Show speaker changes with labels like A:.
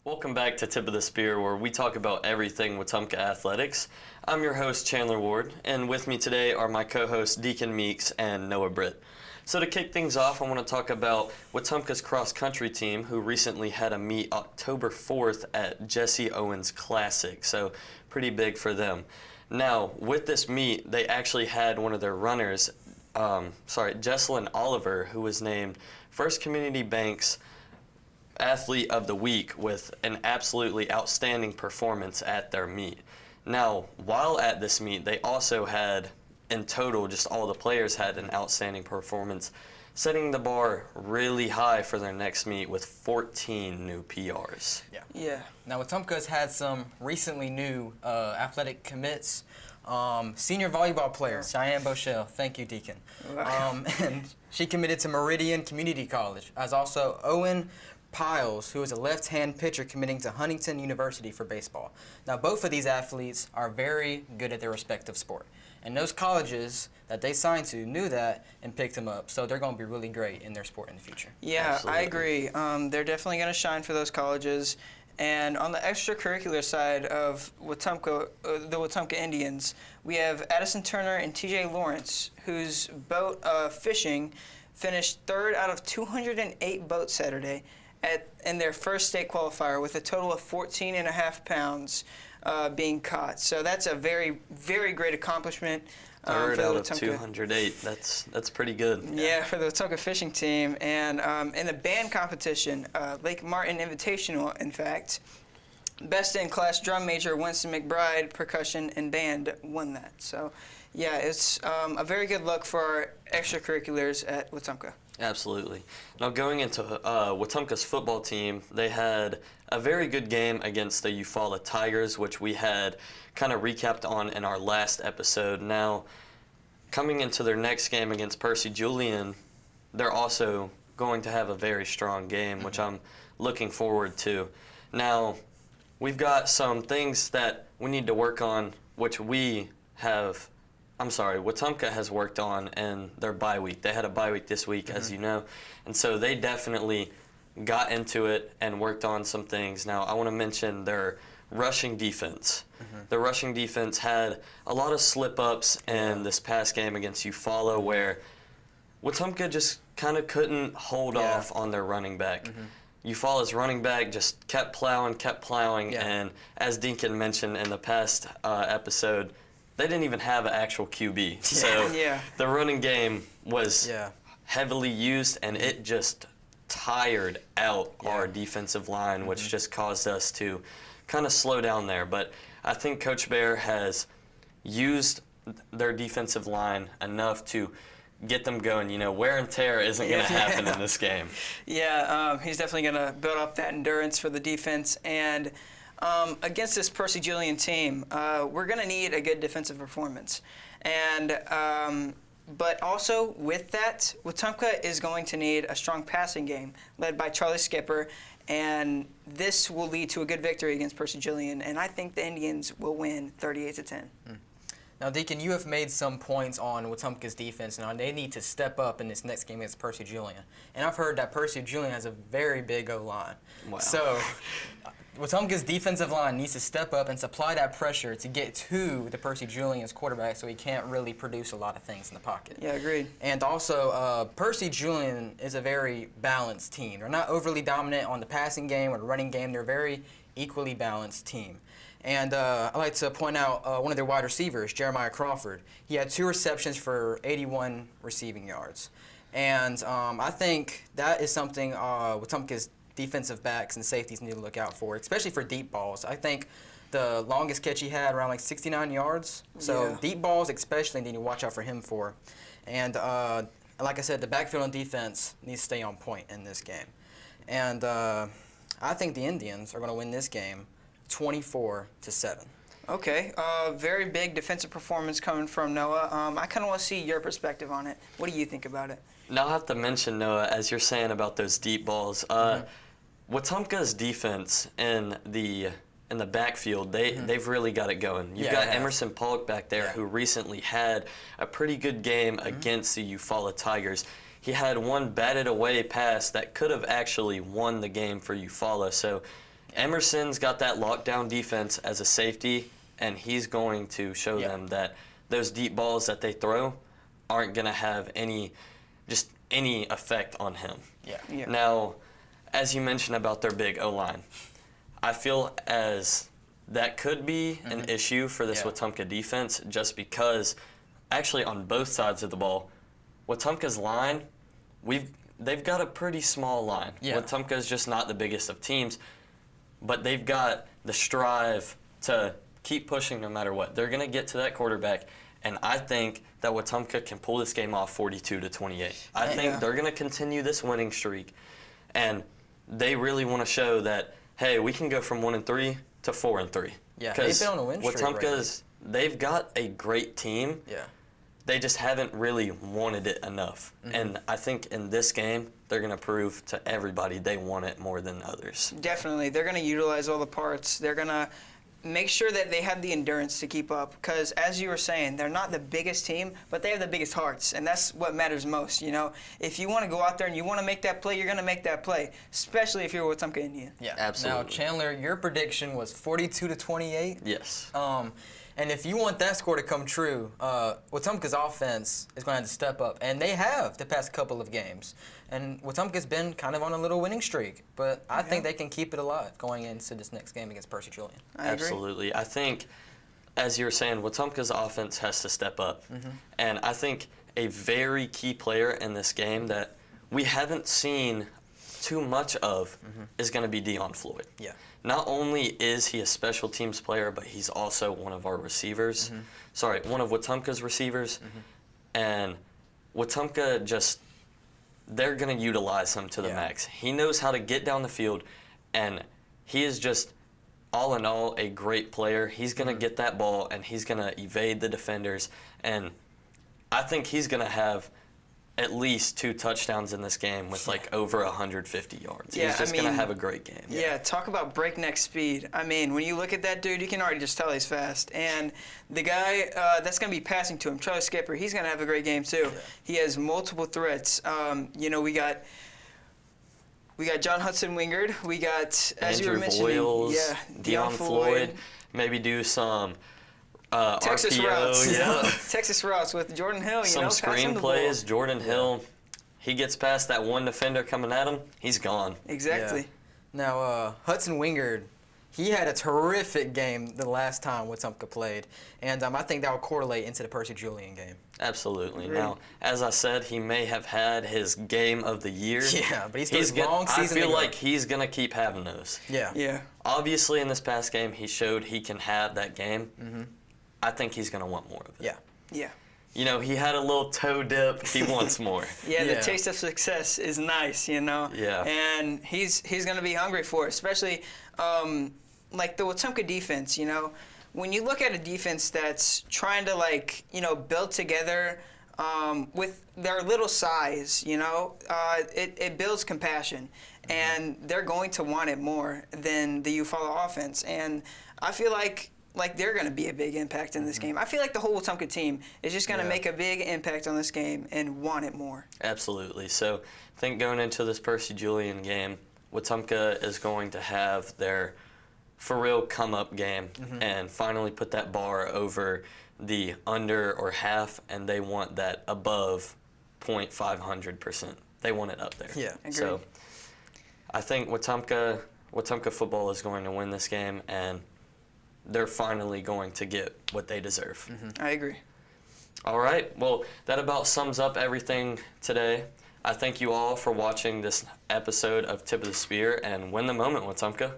A: Welcome back to Tip of the Spear, where we talk about everything Wetumpka athletics. I'm your host, Chandler Ward, and with me today are my co-hosts, Deacon Meeks and Noah Britt. So to kick things off, I want to talk about Wetumpka's cross-country team, who recently had a meet October 4th at Jesse Owens Classic, so pretty big for them. Now, with this meet, they actually had one of their runners, Jesselyn Oliver, who was named First Community Bank's Athlete of the Week with an absolutely outstanding performance at their meet. Now, while at this meet, they also had, in total, just all the players had an outstanding performance, setting the bar really high for their next meet with 14 new PRs.
B: Yeah. Now, Wetumpka's had some recently new athletic commits. Senior volleyball player, Cheyenne Bochelle. Thank you, Deacon. And she committed to Meridian Community College, as also Owen Piles, who is a left-hand pitcher committing to Huntington University for baseball. Now, both of these athletes are very good at their respective sport. And those colleges that they signed to knew that and picked them up. So they're going to be really great in their sport in the future.
C: Yeah,
A: Absolutely.
C: I agree. They're definitely going to shine for those colleges. And on the extracurricular side of Wetumpka, the Wetumpka Indians, we have Addison Turner and TJ Lawrence, whose boat fishing finished third out of 208 boats Saturday in their first state qualifier with a total of 14.5 pounds being caught. So that's a very, very great accomplishment.
A: Third
C: for the
A: out of
C: Wetumpka.
A: 208. That's pretty good.
C: Yeah, for the Wetumpka fishing team. And in the band competition, Lake Martin Invitational, in fact, best in class drum major Winston McBride, percussion and band won that. So, yeah, it's a very good look for our extracurriculars at Wetumpka.
A: Absolutely. Now, going into Wetumpka's football team, they had a very good game against the Eufaula Tigers, which we had kind of recapped on in our last episode. Now, coming into their next game against Percy Julian, they're also going to have a very strong game, which I'm looking forward to. Now, we've got some things that we need to work on, which Wetumpka has worked on in their bye week. They had a bye week this week, as you know, and so they definitely got into it and worked on some things. Now, I want to mention their rushing defense. The rushing defense had a lot of slip-ups in this past game against Eufaula, where Wetumpka just kind of couldn't hold off on their running back. Eufaula's running back just kept plowing, and as Deacon mentioned in the past episode, they didn't even have an actual QB. So the running game was heavily used, and it just tired out our defensive line, which just caused us to kind of slow down there. But I think Coach Bear has used their defensive line enough to get them going. You know, wear and tear isn't going to happen in this game.
C: Yeah, he's definitely going to build up that endurance for the defense. And against this Percy Julian team, we're going to need a good defensive performance. And but also with that, Wetumpka is going to need a strong passing game led by Charlie Skipper, and this will lead to a good victory against Percy Julian. And I think the Indians will win 38-10.
B: Now, Deacon, you have made some points on Wetumpka's defense. Now, they need to step up in this next game against Percy Julian. And I've heard that Percy Julian has a very big O-line.
A: Wow.
B: So, Wetumpka's defensive line needs to step up and supply that pressure to get to the Percy Julian's quarterback so he can't really produce a lot of things in the pocket.
C: Yeah, agreed.
B: And also, Percy Julian is a very balanced team. They're not overly dominant on the passing game or the running game. They're a very equally balanced team. And I'd like to point out one of their wide receivers, Jeremiah Crawford. He had 2 receptions for 81 receiving yards. And I think that is something Wetumpka's defensive backs and safeties need to look out for, especially for deep balls. I think the longest catch he had around like 69 yards. So deep balls especially need to watch out for him for. And like I said, the backfield and defense needs to stay on point in this game. And I think the Indians are going to win this game 24-7.
C: Okay, very big defensive performance coming from Noah. I kind of want to see your perspective on it. What do you think about it?
A: Now, I have to mention, Noah, as you're saying about those deep balls, Wetumpka's defense in the backfield, they've really got it going. You've got Emerson Polk back there who recently had a pretty good game against the Eufaula Tigers. He had one batted away pass that could have actually won the game for Eufaula. So Emerson's got that lockdown defense as a safety, and he's going to show
B: Yeah.
A: them that those deep balls that they throw aren't going to have any effect on him.
B: Yeah.
C: Yeah.
A: Now, as you mentioned about their big O-line, I feel as that could be an issue for this
B: Yeah.
A: Wetumpka defense just because actually on both sides of the ball, Wetumpka's line, they've got a pretty small line.
B: Yeah.
A: Wetumpka's just not the biggest of teams, but they've got the strive to keep pushing no matter what. They're going to get to that quarterback, and I think that Wetumpka can pull this game off 42-28. I think
C: Yeah.
A: they're going to continue this winning streak, and they really want to show that, hey, we can go from 1-3 to 4-3.
B: Yeah, they've been on a win streak
A: Wetumpka's, they've got a great team.
B: Yeah.
A: They just haven't really wanted it enough. And I think in this game, they're going to prove to everybody they want it more than others.
C: Definitely. They're going to utilize all the parts. They're going to make sure that they have the endurance to keep up because, as you were saying, they're not the biggest team, but they have the biggest hearts, and that's what matters most, you know? If you want to go out there and you want to make that play, you're going to make that play, especially if you're a Wetumpka Indian.
B: Yeah.
A: Absolutely.
B: Now, Chandler, your prediction was 42-28.
A: Yes.
B: And if you want that score to come true, Wetumpka's offense is going to have to step up, and they have the past couple of games. And Wetumpka's been kind of on a little winning streak, but I think they can keep it alive going into this next game against Percy Julian.
C: I agree.
A: Absolutely. I think, as you were saying, Wetumpka's offense has to step up. And I think a very key player in this game that we haven't seen too much of is going to be Dion Floyd.
B: Yeah.
A: Not only is he a special teams player, but he's also one of our receivers. Sorry, one of Wetumpka's receivers. And Wetumpka just, they're going to utilize him to the
B: Yeah.
A: max. He knows how to get down the field, and he is just, all in all, a great player. He's going to get that ball, and he's going to evade the defenders. And I think he's going to have at least 2 touchdowns in this game with like over 150 yards.
C: Yeah,
A: He's just
C: I
A: going to
C: mean,
A: have a great game.
C: Yeah, talk about breakneck speed. I mean, when you look at that dude, you can already just tell he's fast. And the guy that's going to be passing to him, Charlie Skipper, he's going to have a great game too.
B: Yeah.
C: He has multiple threats. You know, we got John Hudson Wingard. We got, as you were
A: Andrew
C: mentioning,
A: Voiles,
C: yeah,
A: Dion Floyd. Maybe do some
C: Texas
A: RPO,
C: routes.
A: yeah.
C: Texas routes with Jordan Hill. You
A: Some
C: know, passing the
A: screenplays.
C: ball.
A: Jordan Hill, he gets past that one defender coming at him, he's gone.
C: Exactly.
B: Yeah. Now, Hudson Wingard, he had a terrific game the last time Wetumpka played, and I think that will correlate into the Percy Julian game.
A: Absolutely.
C: Agreed.
A: Now, as I said, he may have had his game of the year.
B: Yeah, but he still has a long
A: I
B: season to
A: feel
B: go.
A: like he's going to keep having those.
B: Yeah.
C: Yeah.
A: Obviously, in this past game, he showed he can have that game. I think he's going to want more of it.
B: Yeah.
C: Yeah.
A: You know, he had a little toe dip. He wants more.
C: Yeah, the
B: Yeah.
C: taste of success is nice, you know.
A: Yeah.
C: And he's going to be hungry for it, especially like the Wetumpka defense, you know. When you look at a defense that's trying to, like, you know, build together with their little size, you know, it builds compassion. And they're going to want it more than the Eufaula offense. And I feel like they're going to be a big impact in this game. I feel like the whole Wetumpka team is just going to
B: Yeah.
C: make a big impact on this game and want it more.
A: Absolutely. So I think going into this Percy Julian game, Wetumpka is going to have their for real come up game and finally put that bar over the under or half, and they want that above 0.500%. They want it up there.
B: Yeah.
A: So
C: Agreed.
A: I think Wetumpka football is going to win this game, and they're finally going to get what they deserve.
C: I agree.
A: All right. Well, that about sums up everything today. I thank you all for watching this episode of Tip of the Spear, and win the moment, Wetumpka.